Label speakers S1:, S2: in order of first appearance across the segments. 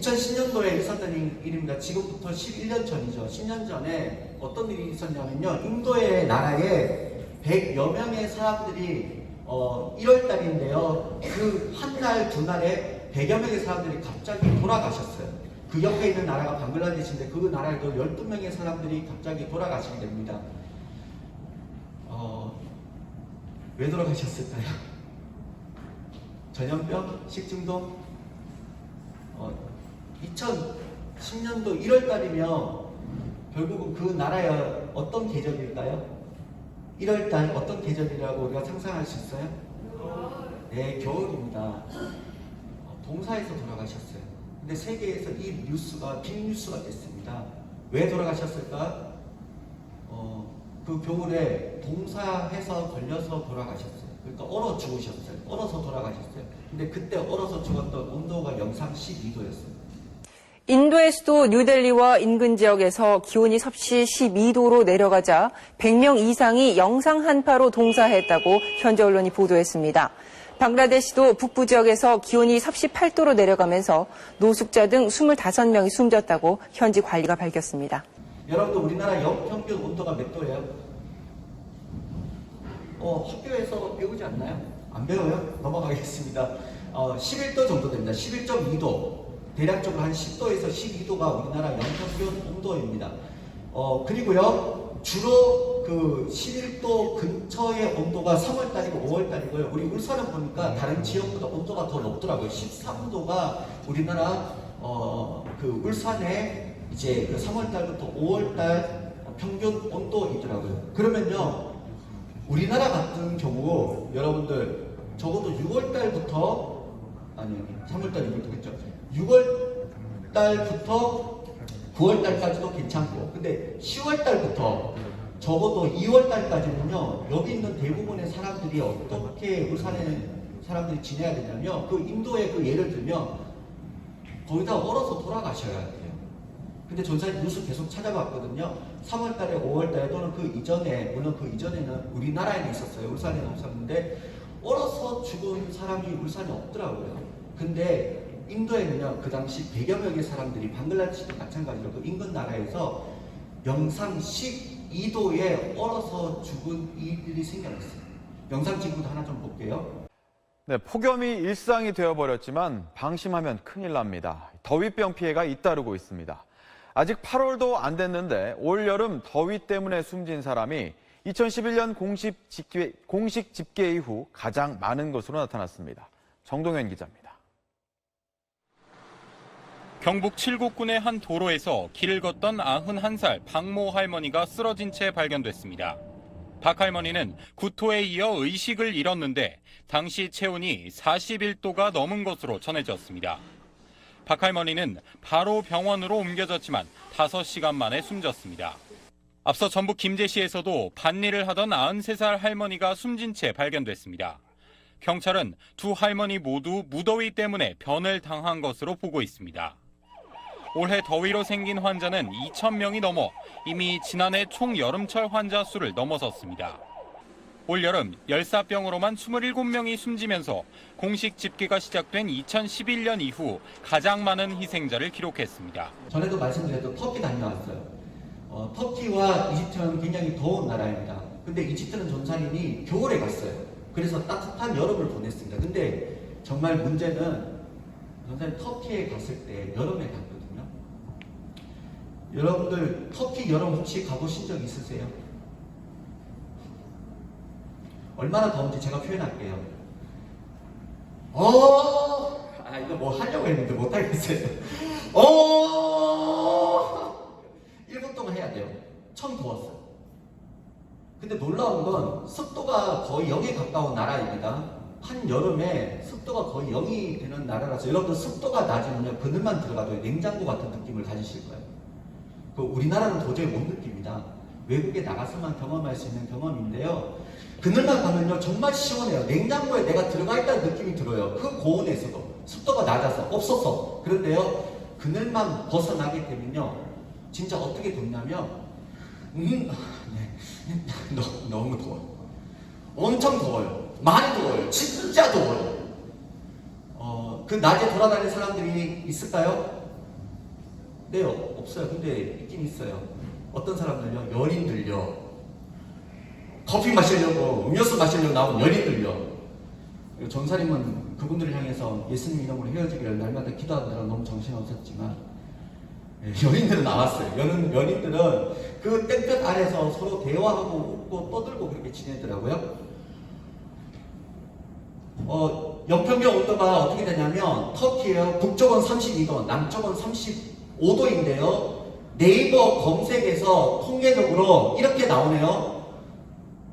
S1: 2010년도에 있었던 일입니다. 지금부터 11년 전이죠. 10년 전에 어떤 일이 있었냐면요. 인도의 나라에 100여 명의 사람들이 1월 달인데요. 그 한 날, 두 날에 100여 명의 사람들이 갑자기 돌아가셨어요. 그 옆에 있는 나라가 방글라데시인데 그 나라에도 12명의 사람들이 갑자기 돌아가시게 됩니다. 왜 돌아가셨을까요? 전염병? 식중독? 2010년도 1월 달이면 결국은 그 나라의 어떤 계절일까요? 1월 달 어떤 계절이라고 우리가 상상할 수 있어요? 네, 겨울입니다. 동사에서 돌아가셨어요. 근데 세계에서 이 뉴스가 빅뉴스가 됐습니다. 왜 돌아가셨을까? 그 겨울에 동사해서 걸려서 돌아가셨어요. 그러니까 얼어 죽으셨어요. 얼어서 돌아가셨어요. 근데 그때 얼어서 죽었던 온도가 영상 12도였어요.
S2: 인도의 수도 뉴델리와 인근 지역에서 기온이 섭씨 12도로 내려가자 100명 이상이 영상 한파로 동사했다고 현지 언론이 보도했습니다. 방글라데시도 북부 지역에서 기온이 섭씨 8도로 내려가면서 노숙자 등 25명이 숨졌다고 현지 관리가 밝혔습니다.
S1: 여러분들 우리나라 연평균 온도가 몇 도예요? 학교에서 배우지 않나요? 안 배워요? 넘어가겠습니다. 11도 정도 됩니다. 11.2도. 대략적으로 한 10도에서 12도가 우리나라 연평균 온도입니다. 그리고요, 주로 그 11도 근처의 온도가 3월달이고 5월달이고요. 우리 울산은 보니까 다른 지역보다 온도가 더 높더라고요. 13도가 우리나라 그 울산의 이제 그 3월달부터 5월달 평균 온도이더라고요. 그러면요, 우리나라 같은 경우 여러분들 적어도 6월달부터 아니 3월달 6월달겠죠. 6월달부터 9월달까지도 괜찮고, 근데 10월달부터 적어도 2월달까지는요, 여기 있는 대부분의 사람들이 어떻게 울산에 사람들이 지내야 되냐면, 그 인도의 그 예를 들면 거기다 얼어서 돌아가셔야 돼요. 근데 전사님 뉴스 계속 찾아봤거든요. 3월달에 5월달에 또는 그 이전에, 물론 그 이전에는 우리나라에는 있었어요. 울산에는 없었는데 얼어서 죽은 사람이 울산에 없더라고요. 근데 인도에는요, 그 당시 100여 명의 사람들이 방글라데시도 마찬가지로 그 인근 나라에서 영상 12도에 얼어서 죽은 일이 생겨났어요. 영상 지금부터 하나 좀 볼게요.
S3: 네, 폭염이 일상이 되어버렸지만 방심하면 큰일 납니다. 더위병 피해가 잇따르고 있습니다. 아직 8월도 안 됐는데 올 여름 더위 때문에 숨진 사람이 2011년 공식 집계 이후 가장 많은 것으로 나타났습니다. 정동현 기자입니다.
S4: 경북 칠곡군의 한 도로에서 길을 걷던 91살 박모 할머니가 쓰러진 채 발견됐습니다. 박 할머니는 구토에 이어 의식을 잃었는데 당시 체온이 41도가 넘은 것으로 전해졌습니다. 박 할머니는 바로 병원으로 옮겨졌지만 5시간 만에 숨졌습니다. 앞서 전북 김제시에서도 밭일을 하던 93살 할머니가 숨진 채 발견됐습니다. 경찰은 두 할머니 모두 무더위 때문에 변을 당한 것으로 보고 있습니다. 올해 더위로 생긴 환자는 2,000명이 넘어 이미 지난해 총 여름철 환자 수를 넘어섰습니다. 올여름 열사병으로만 27명이 숨지면서 공식 집계가 시작된 2011년 이후 가장 많은 희생자를 기록했습니다.
S1: 전에도 말씀드렸던 터키 다녀왔어요. 터키와 이집트는 굉장히 더운 나라입니다. 근데 이집트는 전사님이 겨울에 갔어요. 그래서 따뜻한 여름을 보냈습니다. 근데 정말 문제는 전사님 터키에 갔을 때 여름에 갔거든요. 여러분들 터키 여름 혹시 가보신 적 있으세요? 얼마나 더운지 제가 표현할게요. 이거 뭐 하려고 했는데 못하겠어요. 1분 동안 해야 돼요. 처음 더웠어요. 근데 놀라운 건 습도가 거의 0에 가까운 나라입니다. 한여름에 습도가 거의 0이 되는 나라라서 여러분들 습도가 낮으면요, 그늘만 들어가도 냉장고 같은 느낌을 가지실 거예요. 우리나라는 도저히 못 느낍니다. 외국에 나가서만 경험할 수 있는 경험인데요. 그늘만 가면요, 정말 시원해요. 냉장고에 내가 들어가 있다는 느낌이 들어요. 그 고온에서도. 습도가 낮아서, 없어서. 그런데요, 그늘만 벗어나게 되면요, 진짜 어떻게 됐냐면, 너무 더워요. 엄청 더워요. 많이 더워요. 진짜 더워요. 그 낮에 돌아다니는 사람들이 있을까요? 네, 없어요. 근데 있긴 있어요. 어떤 사람들요? 연인들요. 커피 마시려고, 음료수 마시려고 나온 연인들요. 전사님은 그분들을 향해서 예수님 이름으로 헤어지기를 날마다 기도하느라 너무 정신없었지만, 연인들은 나왔어요. 연인들은 그 땡볕 아래서 서로 대화하고 웃고 떠들고 그렇게 지내더라고요. 연평균 온도가 어떻게 되냐면 터키예요. 북쪽은 32도, 남쪽은 35도인데요. 네이버 검색에서 통계적으로 이렇게 나오네요.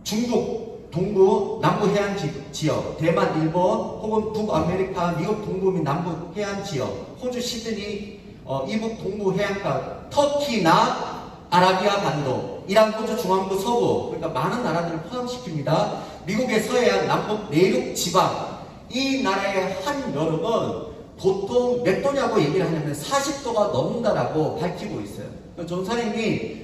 S1: 중국, 동부, 남부 해안 지역, 대만, 일본, 혹은 북아메리카, 미국 동부 및 남부 해안 지역, 호주 시드니, 이북 동부 해안가, 터키나 아라비아 반도, 이란 호주 중앙부 서부, 그러니까 많은 나라들을 포함시킵니다. 미국의 서해안, 남북 내륙 지방, 이 나라의 한여름은 보통 몇 도냐고 얘기를 하냐면 40도가 넘는다라고 밝히고 있어요. 전사님이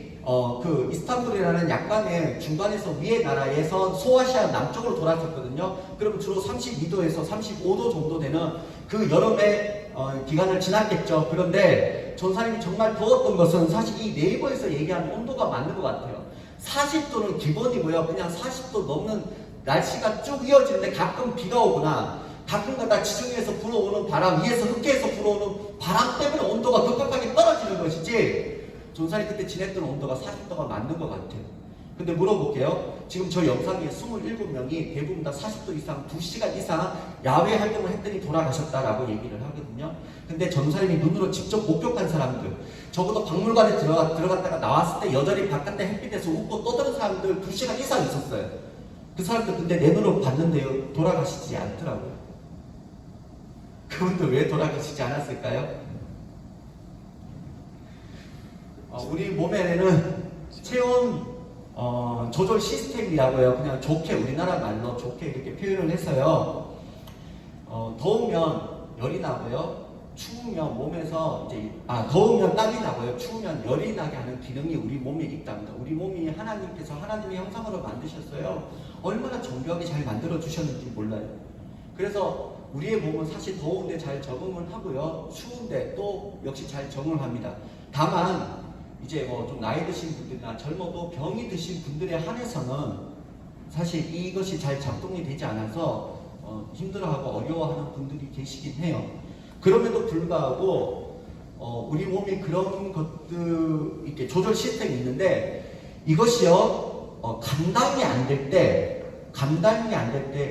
S1: 그 이스탄불이라는 약간의 중간에서 위의 나라에서 소아시아 남쪽으로 돌았었거든요. 그러면 주로 32도에서 35도 정도 되는 그 여름의 기간을 지났겠죠. 그런데 전사님이 정말 더웠던 것은 사실 이 네이버에서 얘기하는 온도가 맞는 것 같아요. 40도는 기본이고요. 그냥 40도 넘는 날씨가 쭉 이어지는데 가끔 비가 오거나 가끔가다 지중해에서 불어오는 바람, 위에서 흑해에서 불어오는 바람 때문에 온도가 급격하게 떨어지는 것이지 존사님 그때 지냈던 온도가 40도가 맞는 것 같아요. 근데 물어볼게요. 지금 저 영상에 27명이 대부분 다 40도 이상, 2시간 이상 야외 활동을 했더니 돌아가셨다라고 얘기를 하거든요. 근데 전사님이 눈으로 직접 목격한 사람들, 적어도 박물관에 들어갔다가 나왔을 때 여전히 바깥에 햇빛에서 웃고 떠드는 사람들 2시간 이상 있었어요. 그 사람들 근데 내 눈으로 봤는데요, 돌아가시지 않더라고요. 그분들 왜 돌아가시지 않았을까요? 우리 몸에는 체온 조절 시스템이라고요. 그냥 좋게 우리나라 말로 좋게 이렇게 표현을 해서요. 더우면 열이 나고요. 추우면 몸에서 이제 더우면 땀이 나고요. 추우면 열이 나게 하는 기능이 우리 몸에 있답니다. 우리 몸이 하나님께서 하나님의 형상으로 만드셨어요. 얼마나 정교하게 잘 만들어 주셨는지 몰라요. 그래서 우리의 몸은 사실 더운데 잘 적응을 하고요. 추운데 또 역시 잘 적응을 합니다. 다만 이제 뭐 좀 나이 드신 분들이나 젊어도 병이 드신 분들에 한해서는 사실 이것이 잘 작동이 되지 않아서 힘들어하고 어려워하는 분들이 계시긴 해요. 그럼에도 불구하고 우리 몸이 그런 것들 이렇게 조절 시스템이 있는데 이것이요 감당이 안 될 때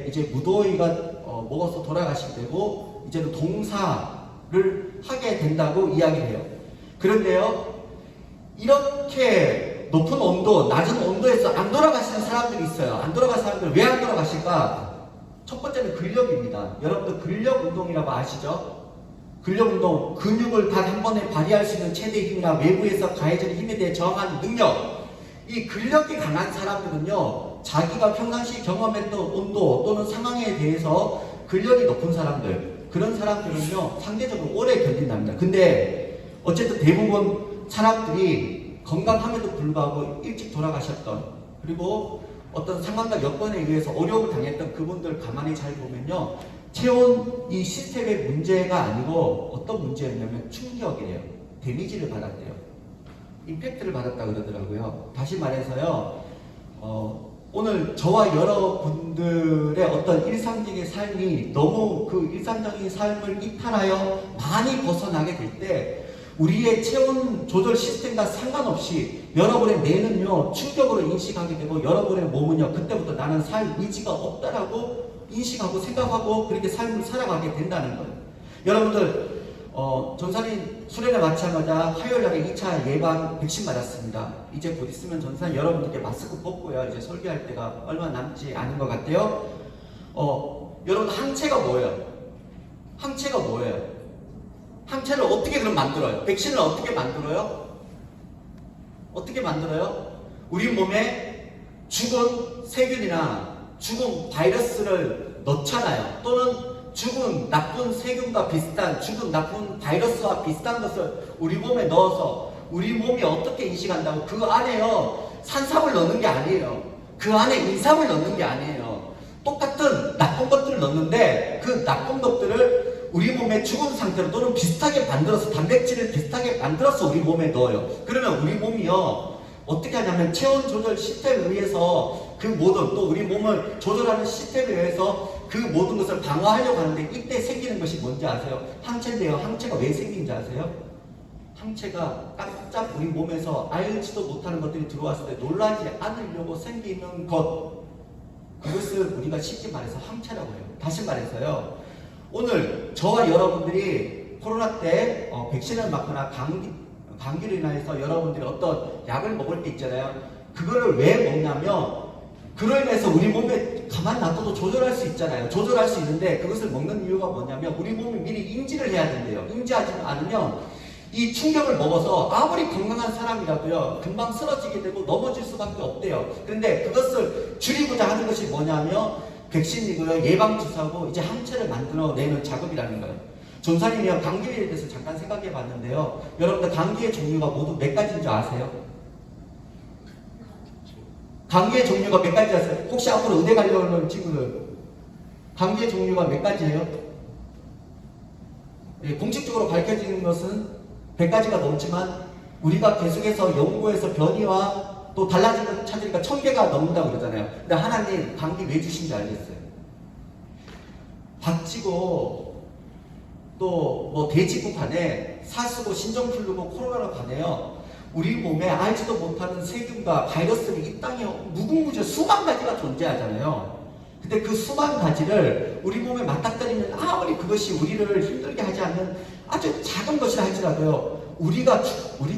S1: 이제 무더위가 먹어서 돌아가시게 되고 이제는 동사를 하게 된다고 이야기를 해요. 그런데요 이렇게 높은 온도, 낮은 온도에서 안 돌아가시는 사람들이 있어요. 안 돌아가는 사람들 왜 안 돌아가실까? 첫 번째는 근력입니다. 여러분들 근력 운동이라고 아시죠? 근력 운동, 근육을 단 한 번에 발휘할 수 있는 최대의 힘이나 외부에서 가해지는 힘에 대해 저항하는 능력. 이 근력이 강한 사람들은요, 자기가 평상시 경험했던 온도 또는 상황에 대해서 근력이 높은 사람들, 그런 사람들은요, 상대적으로 오래 견딘답니다. 근데 어쨌든 대부분 사람들이 건강함에도 불구하고 일찍 돌아가셨던, 그리고 어떤 상황과 여건에 의해서 어려움을 당했던 그분들 가만히 잘 보면요, 체온 이 시스템의 문제가 아니고 어떤 문제였냐면 충격이에요. 데미지를 받았대요. 임팩트를 받았다 그러더라고요. 다시 말해서요, 오늘 저와 여러분들의 어떤 일상적인 삶이 너무 그 일상적인 삶을 이탈하여 많이 벗어나게 될 때 우리의 체온 조절 시스템과 상관없이 여러분의 뇌는요 충격으로 인식하게 되고 여러분의 몸은요 그때부터 나는 살 의지가 없다라고 인식하고 생각하고 그렇게 삶을 살아가게 된다는 거예요. 여러분들 전사님 수련회 마치자마자 화요일날에 2차 예방 백신 맞았습니다. 이제 곧 있으면 전사님 여러분들께 마스크 벗고요 이제 설교할 때가 얼마 남지 않은 것 같아요. 여러분 항체가 뭐예요? 항체가 뭐예요? 항체를 어떻게 그럼 만들어요? 백신을 어떻게 만들어요? 어떻게 만들어요? 우리 몸에 죽은 세균이나 죽은 바이러스를 넣잖아요. 또는 죽은 나쁜 세균과 비슷한 죽은 나쁜 바이러스와 비슷한 것을 우리 몸에 넣어서 우리 몸이 어떻게 인식한다고 그 안에요 산삼을 넣는 게 아니에요. 그 안에 인삼을 넣는 게 아니에요. 똑같은 나쁜 것들을 넣는데 그 나쁜 것들을 우리 몸에 죽은 상태로 또는 비슷하게 만들어서 단백질을 비슷하게 만들어서 우리 몸에 넣어요. 그러면 우리 몸이요 어떻게 하냐면 체온 조절 시스템에 의해서 그 모든 또 우리 몸을 조절하는 시스템에 의해서 그 모든 것을 방어하려고 하는데 이때 생기는 것이 뭔지 아세요? 항체인데요. 항체가 왜 생긴지 아세요? 항체가 깜짝 우리 몸에서 알지도 못하는 것들이 들어왔을 때 놀라지 않으려고 생기는 것, 그것을 우리가 쉽게 말해서 항체라고 해요. 다시 말해서요, 오늘 저와 여러분들이 코로나 때 백신을 맞거나 감기로 인해서 여러분들이 어떤 약을 먹을 때 있잖아요. 그거를 왜 먹냐면 그로 인해서 우리 몸에 가만 놔둬도 조절할 수 있잖아요. 조절할 수 있는데 그것을 먹는 이유가 뭐냐면 우리 몸이 미리 인지를 해야 된대요. 인지하지 않으면 이 충격을 먹어서 아무리 건강한 사람이라도요 금방 쓰러지게 되고 넘어질 수밖에 없대요. 그런데 그것을 줄이고자 하는 것이 뭐냐면 백신이고요, 예방주사고 이제 항체를 만들어내는 작업이라는 거예요. 전사님이요 감기에 대해서 잠깐 생각해 봤는데요, 여러분들 감기의 종류가 모두 몇 가지인 줄 아세요? 감기의 종류가 몇 가지 아세요? 혹시 앞으로 의대 가려고 하는 친구들 감기의 종류가 몇 가지예요? 예, 공식적으로 밝혀지는 것은 100가지가 넘지만 우리가 계속해서 연구해서 변이와 또 달라지는 걸 찾으니까 1000개가 넘는다고 그러잖아요. 근데 하나님 감기 왜 주신지 알겠어요? 박치고 또 뭐 돼지국 간에 사스고 신종플루고 코로나로 간에요 우리 몸에 알지도 못하는 세균과 바이러스들이 이 땅에 무궁무진 수만 가지가 존재하잖아요. 근데 그 수만 가지를 우리 몸에 맞닥뜨리면 아무리 그것이 우리를 힘들게 하지 않는 아주 작은 것이라 할지라도요 우리가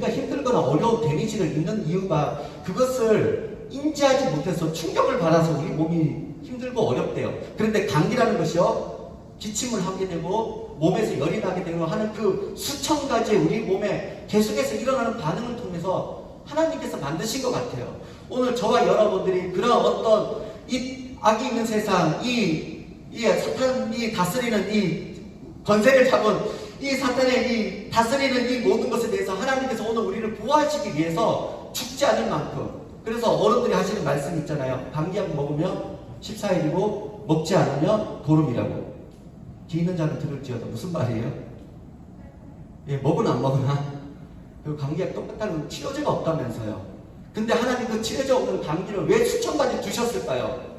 S1: 힘들거나 어려운 데미지를 입는 이유가 그것을 인지하지 못해서 충격을 받아서 우리 몸이 힘들고 어렵대요. 그런데 감기라는 것이요 기침을 하게 되고 몸에서 열이 나게 되고 하는 그 수천 가지의 우리 몸에 계속해서 일어나는 반응을 통해서 하나님께서 만드신 것 같아요. 오늘 저와 여러분들이 그런 어떤 이 악이 있는 세상, 이 사탄이 다스리는 이 권세를 잡은 이 사탄의 이 다스리는 이 모든 것에 대해서 하나님께서 오늘 우리를 보호하시기 위해서 죽지 않을 만큼, 그래서 어른들이 하시는 말씀이 있잖아요. 감기약 먹으면 14일이고 먹지 않으면 보름이라고. 뒤 있는 자는 들을지어다. 무슨 말이에요? 예, 먹으나 안 먹으나 그 감기약 똑같다는 치료제가 없다면서요. 근데 하나님 그 치료제 없는 감기를 왜 수천 가지 주셨을까요?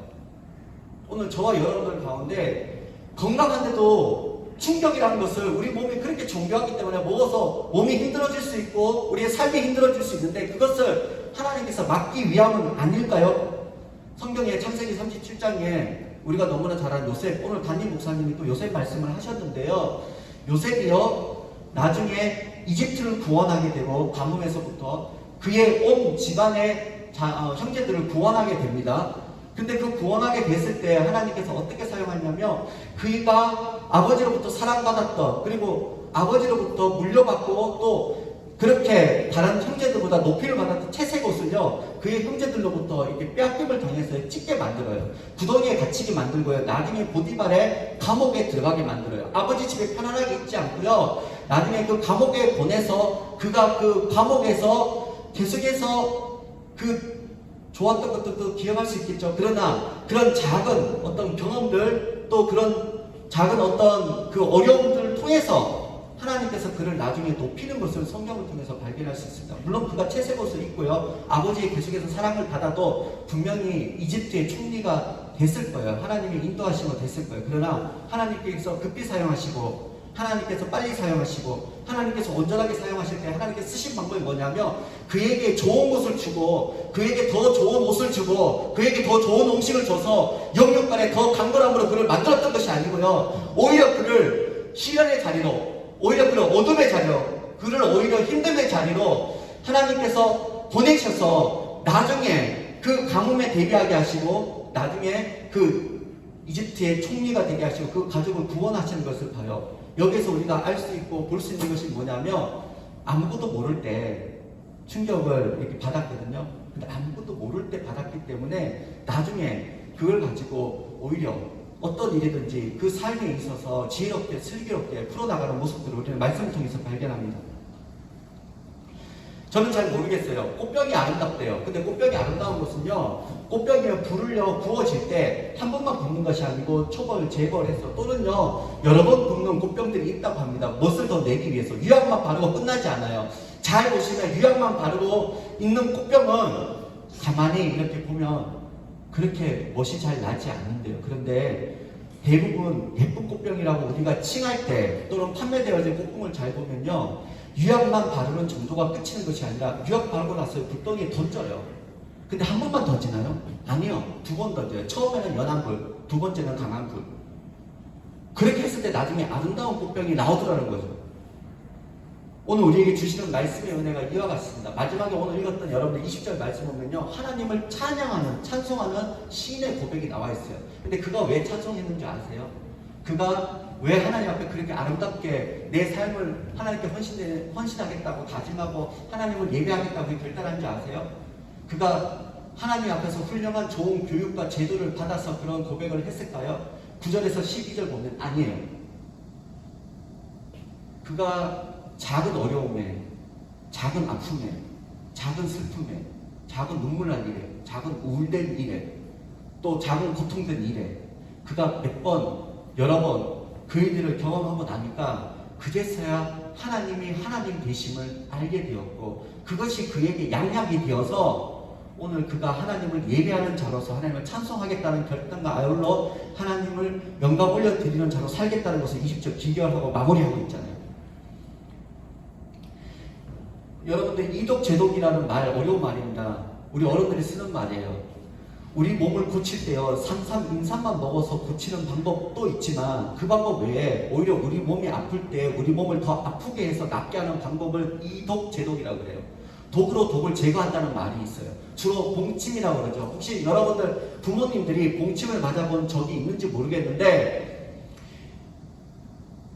S1: 오늘 저와 여러분들 가운데 건강한데도 충격이라는 것을 우리 몸이 그렇게 정교하기 때문에 먹어서 몸이 힘들어질 수 있고 우리의 삶이 힘들어질 수 있는데 그것을 하나님께서 막기 위함은 아닐까요? 성경의 창세기 37장에 우리가 너무나 잘 아는 요셉, 오늘 담임 목사님이 또 요셉 말씀을 하셨는데요. 요셉이요 나중에 이집트를 구원하게 되고 가뭄에서부터 그의 온 집안의 형제들을 구원하게 됩니다. 근데 그 구원하게 됐을 때 하나님께서 어떻게 사용하냐면 그가 아버지로부터 사랑받았던, 그리고 아버지로부터 물려받고 또 그렇게 다른 형제들보다 높이를 받았던 채색 옷을요 그의 형제들로부터 이렇게 빼앗김을 당해서 찢게 만들어요. 구덩이에 갇히게 만들고요. 나중에 보디발의 감옥에 들어가게 만들어요. 아버지 집에 편안하게 있지 않고요. 나중에 그 감옥에 보내서 그가 그 감옥에서 계속해서 그 좋았던 것들도 기억할 수 있겠죠. 그러나 그런 작은 어떤 경험들 또 그런 작은 어떤 그 어려움들을 통해서 하나님께서 그를 나중에 높이는 것을 성경을 통해서 발견할 수 있습니다. 물론 그가 채색 옷을 입고요 아버지의 계속해서 사랑을 받아도 분명히 이집트의 총리가 됐을 거예요. 하나님이 인도하시고 됐을 거예요. 그러나 하나님께서 급히 사용하시고 하나님께서 빨리 사용하시고 하나님께서 온전하게 사용하실 때 하나님께서 쓰신 방법이 뭐냐면 그에게 좋은 것을 주고 그에게 더 좋은 옷을 주고 그에게 더 좋은 음식을 줘서 영육간에 더 강건함으로 그를 만들었던 것이 아니고요 오히려 그를 시련의 자리로, 오히려 그를 어둠의 자리로, 그를 오히려 힘듦의 자리로 하나님께서 보내셔서 나중에 그 가뭄에 대비하게 하시고 나중에 그 이집트의 총리가 되게 하시고 그 가족을 구원하시는 것을 봐요. 여기서 우리가 알 수 있고 볼 수 있는 것이 뭐냐면 아무것도 모를 때 충격을 이렇게 받았거든요. 근데 아무것도 모를 때 받았기 때문에 나중에 그걸 가지고 오히려 어떤 일이든지 그 삶에 있어서 지혜롭게 슬기롭게 풀어나가는 모습들을 우리는 말씀을 통해서 발견합니다. 저는 잘 모르겠어요. 꽃병이 아름답대요. 근데 꽃병이 아름다운 것은요, 꽃병에 불을요 구워질 때 한 번만 굽는 것이 아니고 초벌, 재벌해서 또는요 여러 번 굽는 꽃병들이 있다고 합니다. 멋을 더 내기 위해서. 유약만 바르고 끝나지 않아요. 잘 보시면 유약만 바르고 있는 꽃병은 가만히 이렇게 보면 그렇게 멋이 잘 나지 않는데요. 그런데 대부분 예쁜 꽃병이라고 우리가 칭할 때 또는 판매되어진 꽃병을 잘 보면요, 유약만 바르는 정도가 끝이는 것이 아니라 유약 바르고 나서 불덩이에 던져요. 근데 한 번만 던지나요? 아니요. 2번 던져요. 처음에는 연한 불, 2번째는 강한 불. 그렇게 했을 때 나중에 아름다운 꽃병이 나오더라는 거죠. 오늘 우리에게 주시는 말씀의 은혜가 이와 같습니다. 마지막에 오늘 읽었던 여러분들 20절 말씀 보면요, 하나님을 찬양하는, 찬송하는 시인의 고백이 나와 있어요. 근데 그가 왜 찬송했는지 아세요? 그가 왜 하나님 앞에 그렇게 아름답게 내 삶을 하나님께 헌신하겠다고 다짐하고 하나님을 예배하겠다고 결단한지 아세요? 그가 하나님 앞에서 훌륭한 좋은 교육과 제도를 받아서 그런 고백을 했을까요? 9절에서 12절 보면 아니에요. 그가 작은 어려움에, 작은 아픔에, 작은 슬픔에, 작은 눈물 날 일에, 작은 우울된 일에, 또 작은 고통된 일에 그가 몇 번, 여러 번 그 일들을 경험하고 나니까 그제서야 하나님이 하나님 되심을 알게 되었고, 그것이 그에게 양약이 되어서 오늘 그가 하나님을 예배하는 자로서 하나님을 찬송하겠다는 결단과 아울러 하나님을 영광 올려드리는 자로 살겠다는 것을 20절 기결하고 마무리하고 있잖아요. 여러분들 이독 제독이라는 말 어려운 말입니다. 우리 어른들이 쓰는 말이에요. 우리 몸을 고칠 때요, 인삼만 먹어서 고치는 방법도 있지만 그 방법 외에 오히려 우리 몸이 아플 때 우리 몸을 더 아프게 해서 낫게 하는 방법을 이독 제독이라고 그래요. 독으로 독을 제거한다는 말이 있어요. 주로 봉침이라고 그러죠. 혹시 여러분들 부모님들이 봉침을 맞아본 적이 있는지 모르겠는데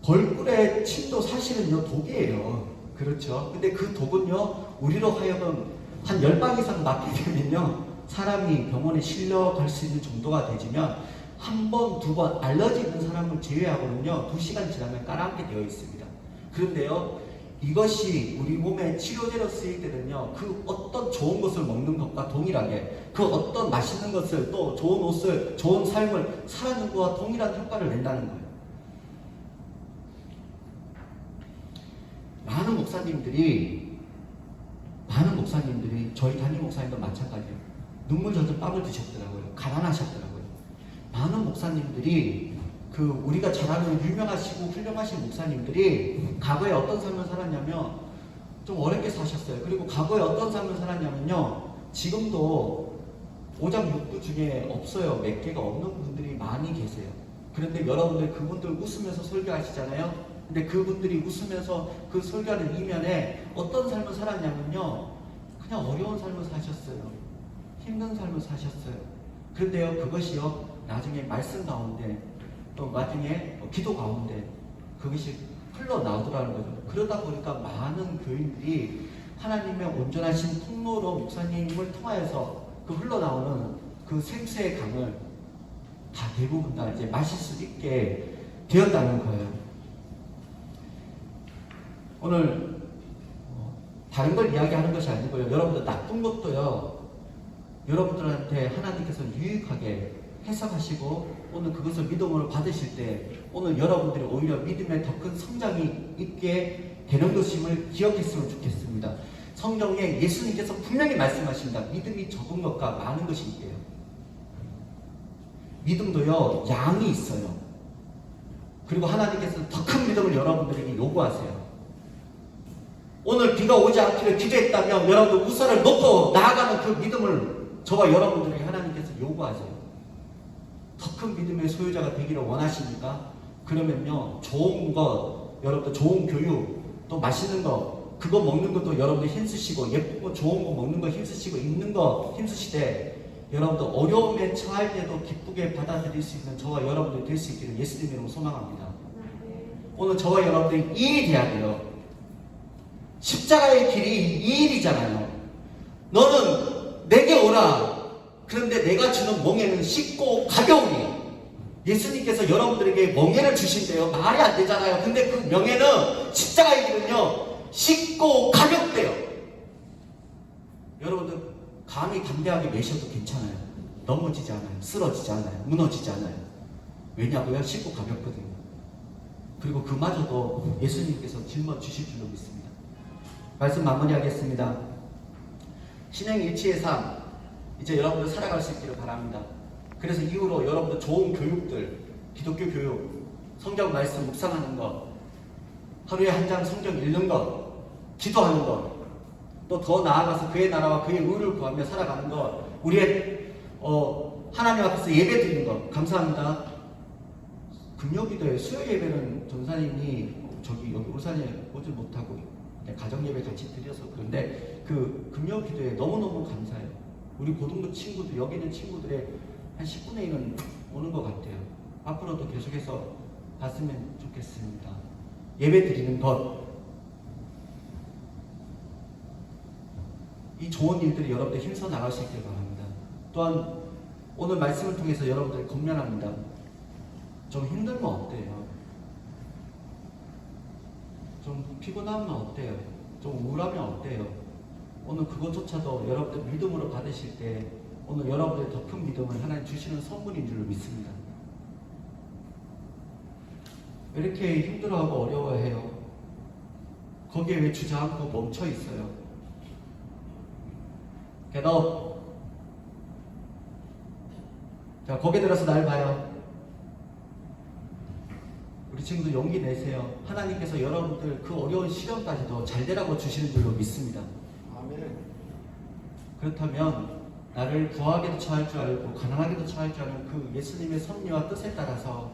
S1: 벌꿀의 침도 사실은요 독이에요. 그렇죠. 근데 그 독은요 우리로 하여금 한 10방 이상 맞게 되면요 사람이 병원에 실려갈 수 있는 정도가 되지만 한 번, 2번 알러지 있는 사람을 제외하고는요 2시간 지나면 깔아앉게 되어 있습니다. 그런데요 이것이 우리 몸에 치료제로 쓰일 때는요 그 어떤 좋은 것을 먹는 것과 동일하게 그 어떤 맛있는 것을 또 좋은 옷을 좋은 삶을 살아가는 것과 동일한 효과를 낸다는 거예요. 많은 목사님들이 저희 담임 목사님도 마찬가지예요. 눈물 젖은 빵을 드셨더라고요. 가난하셨더라고요. 많은 목사님들이 우리가 잘 아는 유명하시고 훌륭하신 목사님들이 과거에 어떤 삶을 살았냐면 좀 어렵게 사셨어요. 그리고 과거에 어떤 삶을 살았냐면요 지금도 오장육부 중에 없어요. 몇 개가 없는 분들이 많이 계세요. 그런데 여러분들 그분들 웃으면서 설교하시잖아요. 근데 그분들이 웃으면서 그 설교하는 이면에 어떤 삶을 살았냐면요 그냥 어려운 삶을 사셨어요. 힘든 삶을 사셨어요. 그런데요 그것이요 나중에 말씀 가운데 또 나중에 기도 가운데 그것이 흘러나오더라는 거죠. 그러다 보니까 많은 교인들이 하나님의 온전하신 통로로 목사님을 통하여서 그 흘러나오는 그 생수의 강을 다 대부분 다 이제 마실 수 있게 되었다는 거예요. 오늘 다른 걸 이야기하는 것이 아니고요. 여러분들 나쁜 것도요. 여러분들한테 하나님께서 유익하게 해석하시고 오늘 그것을 믿음으로 받으실 때 오늘 여러분들이 오히려 믿음의 더 큰 성장이 있게 되는 것임을 기억했으면 좋겠습니다. 성경에 예수님께서 분명히 말씀하십니다. 믿음이 적은 것과 많은 것이 있대요. 믿음도요 양이 있어요. 그리고 하나님께서 더 큰 믿음을 여러분들에게 요구하세요. 오늘 비가 오지 않기를 기도했다면 여러분들 우산을 놓고 나아가는 그 믿음을 저와 여러분들에게 하나님께서 요구하세요. 더 큰 믿음의 소유자가 되기를 원하십니까? 그러면요 좋은 것, 여러분들 좋은 교육, 또 맛있는 거 그거 먹는 것도 여러분들 힘쓰시고 예쁜 거 좋은 거 먹는 거 힘쓰시고 입는 거 힘쓰시되 여러분들 어려움에 처할 때도 기쁘게 받아들일 수 있는 저와 여러분들이 될 수 있기를 예수님 이름으로 소망합니다. 오늘 저와 여러분들이 이 일이 돼야 돼요. 십자가의 길이 이 일이잖아요. 너는 내게 오라. 그런데 내가 주는 멍에는 쉽고 가벼우니. 예수님께서 여러분들에게 멍에를 주신대요. 말이 안 되잖아요. 근데 그 명예는 십자가의 길은요 쉽고 가볍대요. 여러분들 감히 담대하게 매셔도 괜찮아요. 넘어지지 않아요. 쓰러지지 않아요. 무너지지 않아요. 왜냐고요? 쉽고 가볍거든요. 그리고 그마저도 예수님께서 짊어지실 줄로 믿습니다. 말씀 마무리하겠습니다. 신행일치의 삶, 이제 여러분들 살아갈 수 있기를 바랍니다. 그래서 이후로 여러분들 좋은 교육들, 기독교 교육, 성경 말씀 묵상하는 것, 하루에 한 장 성경 읽는 것, 기도하는 것, 또 더 나아가서 그의 나라와 그의 의를 구하며 살아가는 것, 우리의 하나님 앞에서 예배 드리는 것, 감사합니다. 금요기도에 수요 예배는 전사님이 여기 울산에 오지 못하고 가정 예배 같이 드려서 그런데 그 금요기도에 너무너무 감사해요. 우리 고등부 친구들, 여기 있는 친구들의 한 10분의 1은 오는 것 같아요. 앞으로도 계속해서 봤으면 좋겠습니다. 예배 드리는 것, 이 좋은 일들이 여러분들 힘써 나갈 수 있길 바랍니다. 또한 오늘 말씀을 통해서 여러분들 권면합니다. 좀 힘들면 어때요? 좀 피곤하면 어때요? 좀 우울하면 어때요? 오늘 그것조차도 여러분들 믿음으로 받으실 때 오늘 여러분들 더 큰 믿음을 하나님 주시는 선물인 줄로 믿습니다. 왜 이렇게 힘들어하고 어려워해요? 거기에 왜 주저앉고 멈춰 있어요? 너, 자, 고개 들어서 날 봐요. 우리 친구들 용기 내세요. 하나님께서 여러분들 그 어려운 시련까지도 잘 되라고 주시는 줄로 믿습니다.
S5: 아멘.
S1: 그렇다면 나를 부하게도 처할 줄 알고 가난하게도 처할 줄 아는 그 예수님의 섭리와 뜻에 따라서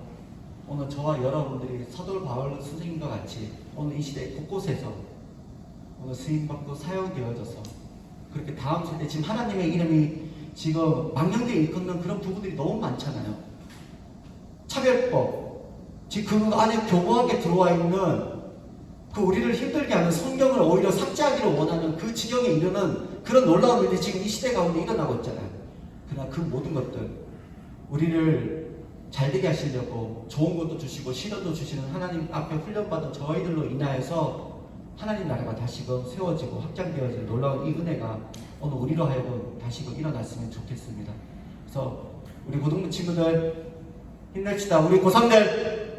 S1: 오늘 저와 여러분들이 서돌 바울 선생님과 같이 오늘 이 시대 곳곳에서 오늘 쓰임받고 사용되어져서 그렇게 다음 세대, 지금 하나님의 이름이 지금 망령되어 일컫는 그런 부분들이 너무 많잖아요. 차별법, 지금 그 안에 교묘하게 들어와 있는 그 우리를 힘들게 하는 성경을 오히려 삭제하기를 원하는 그 지경에 이르는 그런 놀라운 일이 지금 이 시대 가운데 일어나고 있잖아요. 그러나 그 모든 것들, 우리를 잘되게 하시려고 좋은 것도 주시고 시련도 주시는 하나님 앞에 훈련받은 저희들로 인하여서 하나님 나라가 다시금 세워지고 확장되어질 놀라운 이 은혜가 오늘 우리로 하여금 다시금 일어났으면 좋겠습니다. 그래서 우리 고등부 친구들 힘냅시다. 우리 고3들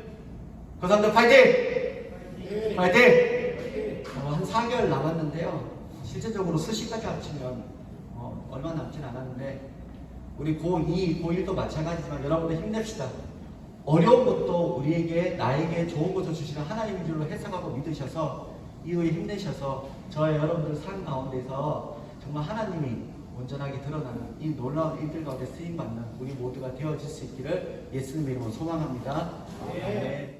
S1: 파이팅! 파이팅! 한 4개월 남았는데요. 실제적으로 수시까지 합치면 얼마 남진 않았는데 우리 고2, 고1도 마찬가지지만 여러분들 힘냅시다. 어려운 것도 우리에게 나에게 좋은 것을 주시는 하나님인 줄로 해석하고 믿으셔서 이후에 힘내셔서 저와 여러분들 삶 가운데서 정말 하나님이 온전하게 드러나는 이 놀라운 일들 가운데 쓰임받는 우리 모두가 되어질 수 있기를 예수님의 이름으로 소망합니다. 아멘.